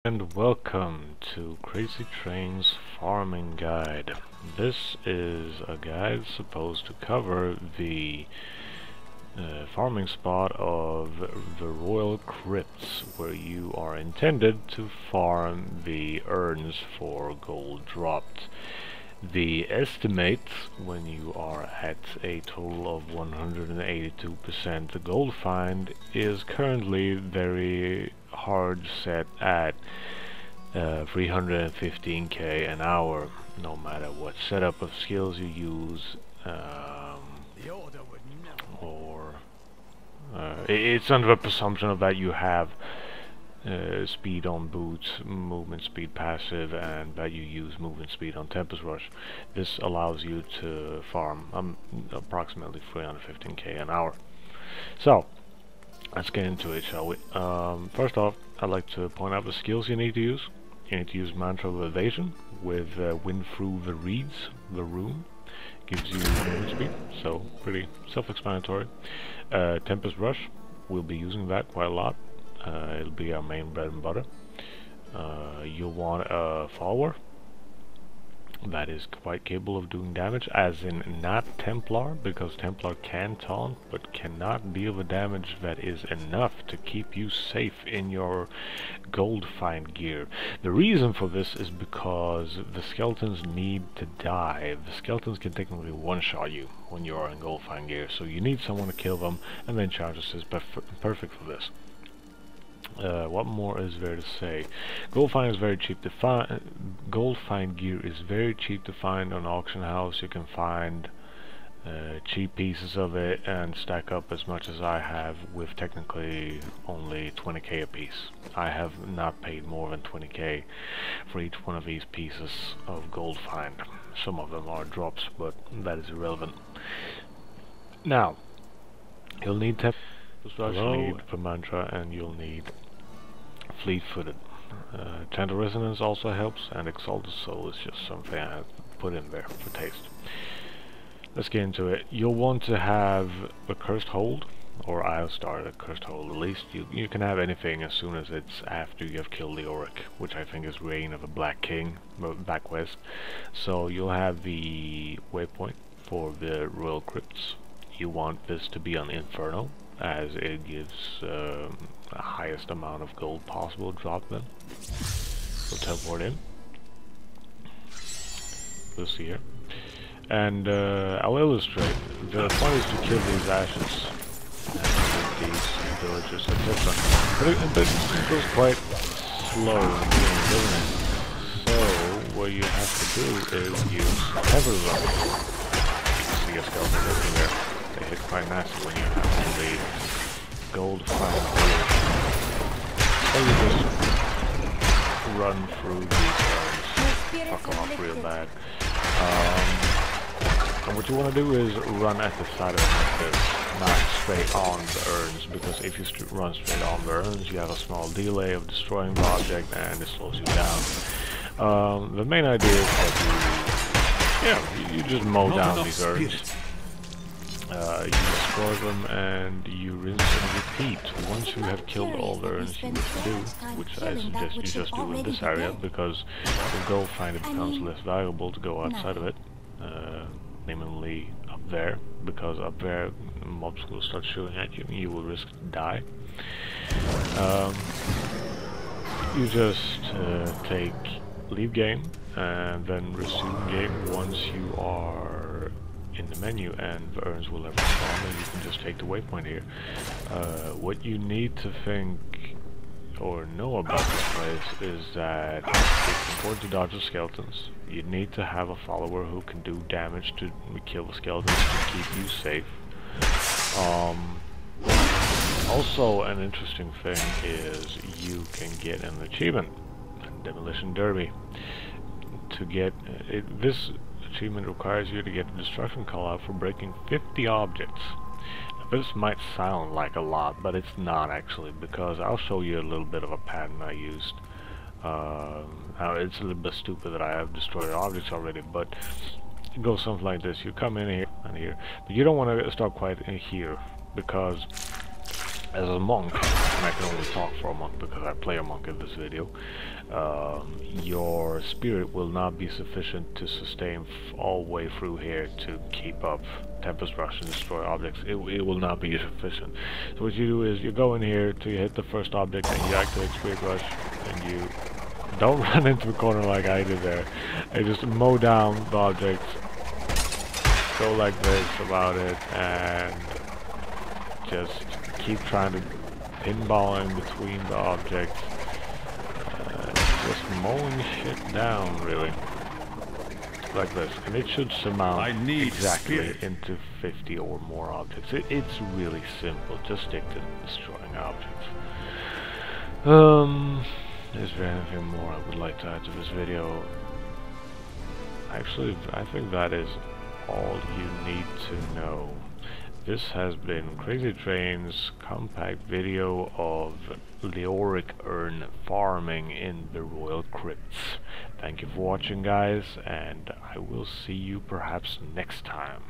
And welcome to Crazy Train's Farming Guide. This is a guide supposed to cover the farming spot of the Royal Crypts, where you are intended to farm the urns for gold dropped. The estimate, when you are at a total of 182%, the gold find is currently very hard set at 315k an hour, no matter what setup of skills you use, or it's under the presumption of that you have speed on boots, movement speed passive, and that you use movement speed on Tempest Rush. This allows you to farm approximately 315k an hour. So let's get into it, shall we? First off, I'd like to point out the skills you need to use. You need to use Mantra of Evasion with Wind Through the Reeds, the rune. Gives you movement speed, so pretty self-explanatory. Tempest Rush, we'll be using that quite a lot. It'll be our main bread and butter. You'll want a follower that is quite capable of doing damage, as in not Templar, because Templar can taunt but cannot deal the damage that is enough to keep you safe in your gold find gear. The reason for this is because the skeletons need to die. The skeletons can technically one-shot you when you are in gold find gear, so you need someone to kill them, and then charges is perfect for this. What more is there to say? Gold find is very cheap to find. Gold find gear is very cheap to find on auction house. You can find cheap pieces of it and stack up as much as I have, with technically only 20k a piece. I have not paid more than 20k for each one of these pieces of gold find. Some of them are drops, but that is irrelevant. Now, you'll need to need the mantra, and you'll need fleet-footed. Gentle Resonance also helps, and Exalted Soul is just something I have put in there for taste. Let's get into it. You'll want to have a Cursed Hold, or I'll start a Cursed Hold at least. You can have anything as soon as it's after you have killed the Auric, which I think is Reign of a Black King, back west. So you'll have the waypoint for the Royal Crypts. You want this to be on Inferno, as it gives the highest amount of gold possible drop them. We'll teleport in. We'll see here. And I'll illustrate. The point is to kill these ashes and these villagers, etc. But it goes quite slow in doing it. So what you have to do is use Heavy Run. See a skeleton looking there. They hit quite nasty when you have to leave gold find gear. So you just run through these guys, fuck them up real bad. And what you want to do is run at the side of them like this, not straight on the urns, because if you run straight on the urns, you have a small delay of destroying the object and it slows you down. The main idea is that you just mow down these urns. You destroy them and you rinse and repeat. Once you have killed all the urns you wish to do, which I suggest you just do in this area, because the gold find it becomes less valuable to go outside of it, namely up there, because up there mobs will start shooting at you and you will risk to die. You just leave game and then resume game once you are in the menu, and the urns will have respawned, and you can just take the waypoint here. What you need to think or know about this place is that it's important to dodge the skeletons. You need to have a follower who can do damage to kill the skeletons to keep you safe. Also, an interesting thing is you can get an achievement, Demolition Derby. To get this achievement requires you to get a destruction call out for breaking 50 objects. Now, this might sound like a lot, but it's not actually, because I'll show you a little bit of a pattern I used. Now it's a little bit stupid that I have destroyed objects already, but it goes something like this. You come in here and here, but you don't want to stop quite in here, because as a monk, and I can only talk for a monk because I play a monk in this video, your spirit will not be sufficient to sustain all the way through here to keep up Tempest Rush and destroy objects. It will not be sufficient. So what you do is you go in here till you hit the first object and you activate Spirit Rush, and you don't run into the corner like I did there. I just mow down the objects, go like this about it, and just keep trying to pinball in between the objects. Just mowing shit down, really. Like this. And it should surmount exactly into 50 or more objects. It's really simple. Just stick to destroying objects. Is there anything more I would like to add to this video? Actually, I think that is all you need to know. This has been Crazy Train's compact video of Leoric Urn farming in the Royal Crypts. Thank you for watching, guys, and I will see you perhaps next time.